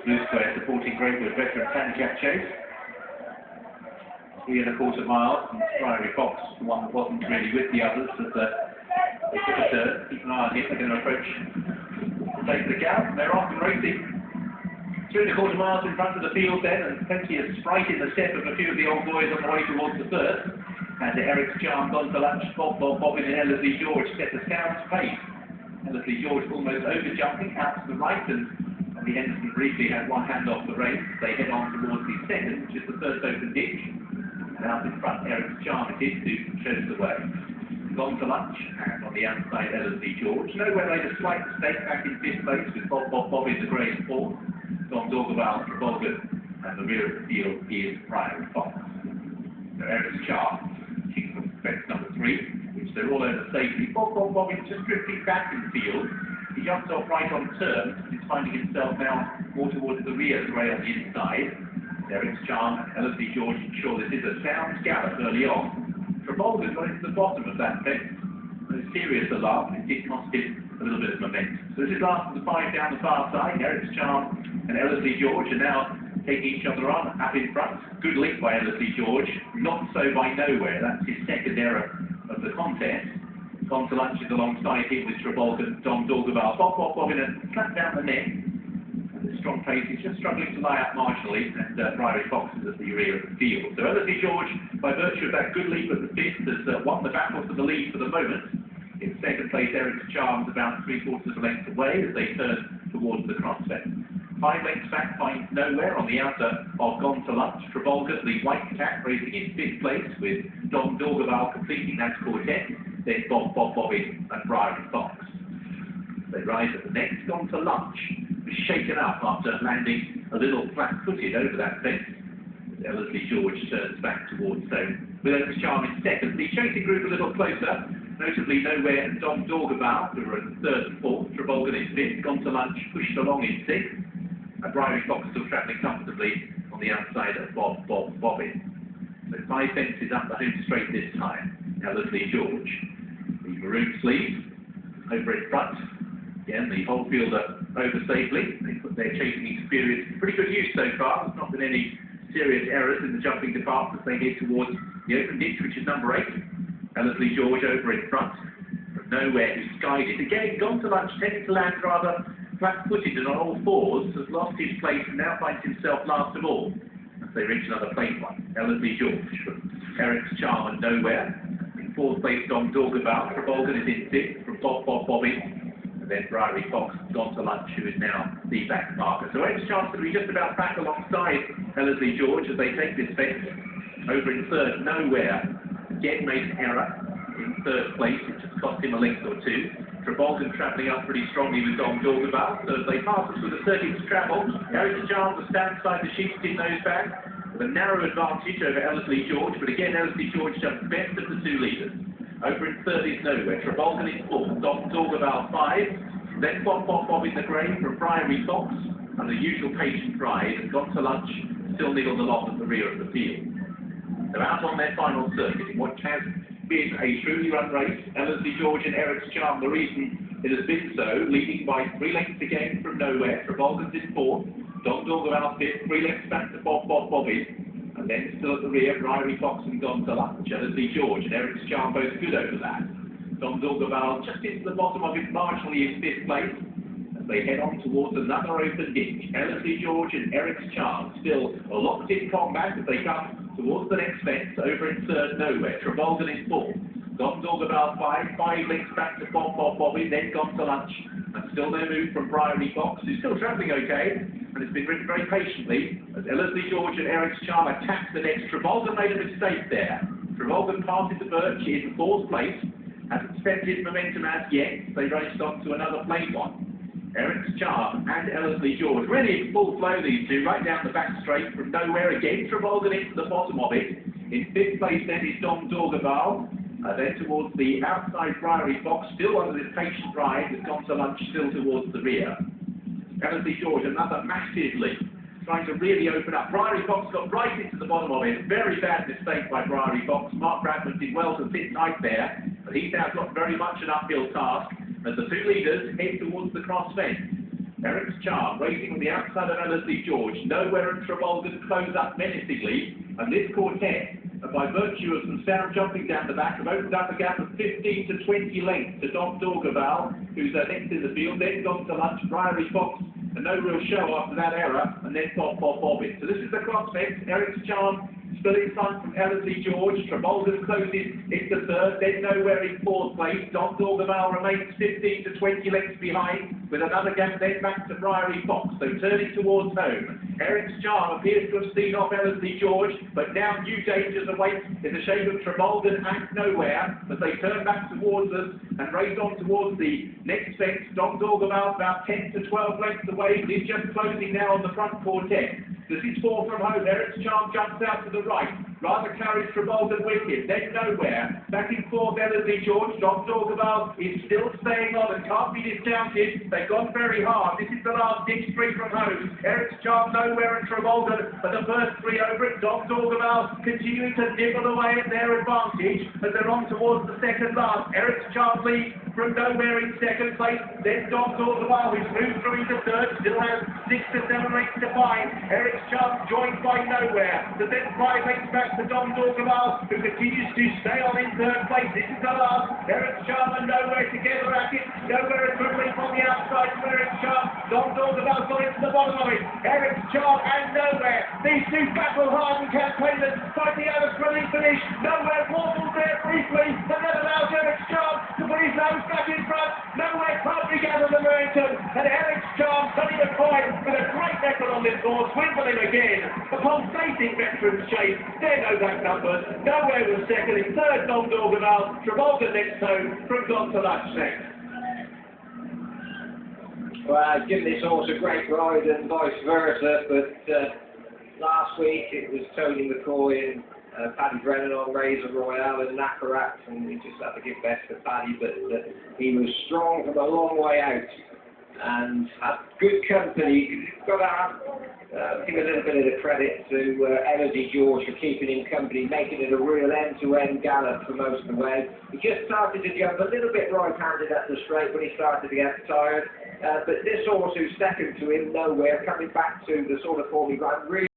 Blue square supporting Greatwood veteran Tanjack Chase. 3¼ miles, and Priory Fox, the one that wasn't really with the others, as they took a turn. Keep an eye on him, they're going to approach the take the gap. They're off and racing 3¼ miles in front of the field then, and plenty of sprite in the step of a few of the old boys on the way towards the third. And Eric's Charm gone to lunch, Bobbin and Ellerslie George set the sound's pace. Ellerslie George almost over-jumping out to the right, and the Henderson briefly had one hand off the race. They head on towards the second, which is the first open ditch. And out in front, Eric's Charm it is, who shows the way. Gone to lunch, and on the outside, Ellerslie George. Nowhere made a slight mistake back in 5th place with Bobbin the grey in 4th. Don Dorgaval, Travolga, and the rear of the field is Priory Fox. So Eric's Charm, kicking from fence number 3, which they're all over safely. Bobbin just drifting back in the field. He jumps off right on turn. He's finding himself now more towards the rear, grey on the inside. Eric's Charm and Ellerslie George ensure this is a sound gallop early on. Travolga got into the bottom of that fence. No serious alarm, it did cost him a little bit of momentum. So this is last of the 5 down the far side. Eric's Charm and Ellerslie George are now taking each other on up in front. Good link by Ellerslie George, not so by Nowhere. That's his second error of the contest. Gone to lunch is alongside him with Travolga and Don Dorgaval. Bobbin and slap down the neck. And the strong pace is just struggling to lie out marginally, and Priory Fox is at the rear of the field. So Ellerslie George, by virtue of that good leap at the 5th, has won the battle for the lead for the moment. In second place, Eric's Charm's about 3/4 of a length away as they turn towards the crossfence. 5 lengths back finds Nowhere on the outer of Gone to Lunch. Travolga, the white cat, racing in 5th place with Don Dorgaval completing that quartet. Then Bobbin and Priory Fox. They rise at the next. Gone to Lunch was shaken up after landing a little flat-footed over that fence. As Ellerslie George turns back towards home with Eric's Charm in second. The chasing group a little closer. Notably Nowhere and Don Dorgaval, who are in 3rd and 4th. Travolga in 5th. Gone to Lunch pushed along in 6th. And Priory Fox still travelling comfortably on the outside of Bobbin. So 5 fences up the home straight this time. Ellerslie George. The maroon sleeve over in front. Again, the whole field are over safely. They put their chasing experience to pretty good use so far. There's not been any serious errors in the jumping department as they head towards the open ditch, which is number 8. Ellerslie George over in front. From Nowhere, who's skied it. Again, Gone to Lunch, tending to land rather flat-footed and on all fours, has lost his place and now finds himself last of all as they reach another plate one. Ellerslie George from Eric's Charm and Nowhere. In 4th place, Don Dorgaval. Travolga is in 5th from Bobbin. And then Priory Fox, Gone to Lunch, who is now the back marker. So Eric's Charm's going to be just about back alongside Ellerslie George as they take this fence. Over in 3rd, Nowhere. Again made an error in 3rd place, which has cost him a length or 2. Travolga travelling up pretty strongly with Don Dorgaval. So as they pass us with a circuit's travel, Eric's Charm will stand beside the sheepskin nose bag with a narrow advantage over Ellerslie George. But again, Ellerslie George jumps best of the 2 leaders. Over in 3rd is Nowhere. Travolga in 4th. Don Dorgaval 5. Then Bobbin the grey from Priory Fox. And the usual patient ride. And Gone to Lunch still niggled along at the rear of the field. They're out on their final circuit in what has been a truly run race. Ellerslie George and Eric's Charm, the reason it has been so, leading by 3 lengths again from Nowhere. Travolga's in 4th. Don Dorgaval 5th. 3 lengths back to Bobbin. And then still at the rear, Priory Fox and Gone to Lunch. Ellerslie George and Eric's Charm both good over that. Don Dorgaval just into the bottom of it, marginally in 5th place. As they head on towards another open ditch. Ellerslie George and Eric's Charm still locked in combat as they come towards the next fence. Over in 3rd, Nowhere. Travolga in 4th. Don Dorgaval 5 links back to Bobbin, then Gone to Lunch. And still no move from Priory Fox, who's still travelling okay, and it's been ridden very patiently as Ellerslie George and Eric's Charm attack the next. Travolga made a mistake there. Travolga passes the birch in 4th place, hasn't spent his momentum as yet. They raced on to another plate one. Eric's Charm and Ellerslie George, really in full flow these two, right down the back straight from Nowhere again. Travolga into the bottom of it. In 5th place then is Don Dorgaval. Then towards the outside, Priory Fox, still under this patient ride, has Gone to Lunch still towards the rear. Ellerslie George, another massive leap, trying to really open up. Priory Fox got right into the bottom of it. Very bad mistake by Priory Fox. Mark Bradford did well to sit tight there, but he's now got very much an uphill task as the 2 leaders head towards the cross fence. Eric's Charm racing on the outside of LSD George. Nowhere and Travolta's close up menacingly. And this quartet, by virtue of some sound jumping down the back, have opened up a gap of 15 to 20 lengths to Dom Dorgaval, who's next in the field. Then gone to lunch, Briary Fox, and no real show after that error, and then Pop Bobbit. So this is the prospect. Eric's Charm still in front from LSD George. Travolta's closest into third, then Nowhere in fourth place. Dom Dorgaval remains 15 to 20 lengths behind, with another gap then back to Briary Fox. So turning towards home. Eric's Charm appears to have seen off LSD George, but now new dangers await in the shape of Travolta and Nowhere as they turn back towards us and race on towards the next fence. Dom Dorgaval about 10 to 12 lengths away. He's just closing now on the front quartet. This is four from home. Eric's Charm jumps out to the right. Rather carries Travolta with him. Then Nowhere. Back in fourth, LSD George. Dom Dorgaval is still staying on and can't be discounted. They've gone very hard. This is the last ditch three from home. Eric's Charm, Nowhere and Travolta are the first three over it. Dom Dorgaval continuing to nibble away at their advantage as they're on towards the second last. Eric's Charm leads from Nowhere in second place. Then Dom Dorgaval, who's moved through into third, still has 6 to 7 lengths to find. Eric's Charm joined by Nowhere. The then 5 lengths back to Dom Dorgaval, who continues to stay on in third place. This is the last. Eric's Charm and Nowhere together at it. Nowhere dribbling from the outside to Eric's Charm. Dom Dorgaval got into the bottom of it. Eric's Charm and Nowhere. These two battle-hardened campaigners fighting out a thrilling finish. Nowhere wobbles there briefly, and then allows Eric's Charm to put his nose back in front. Nowhere can't regather the momentum, and Eric's Charm turning a coin with a great record on this course. Wimble him again. A pulsating veteran's chase. There no back numbers. Nowhere was second. In third, Dom Dorgaval. Travolta next home. From Gone to Lunch next. Well, I've given this horse a great ride and vice versa, but last week it was Tony McCoy and Paddy Brennan on Razor Royale and Nakarat, and we just had to give best to Paddy, but he was strong from a long way out and had good company. Got to give a little bit of the credit to LSD George for keeping him company, making it a real end-to-end gallop for most of the way. He just started to jump a little bit right-handed at the straight when he started to get tired. But this horse who's second to him, Nowhere, coming back to the sort of form he got really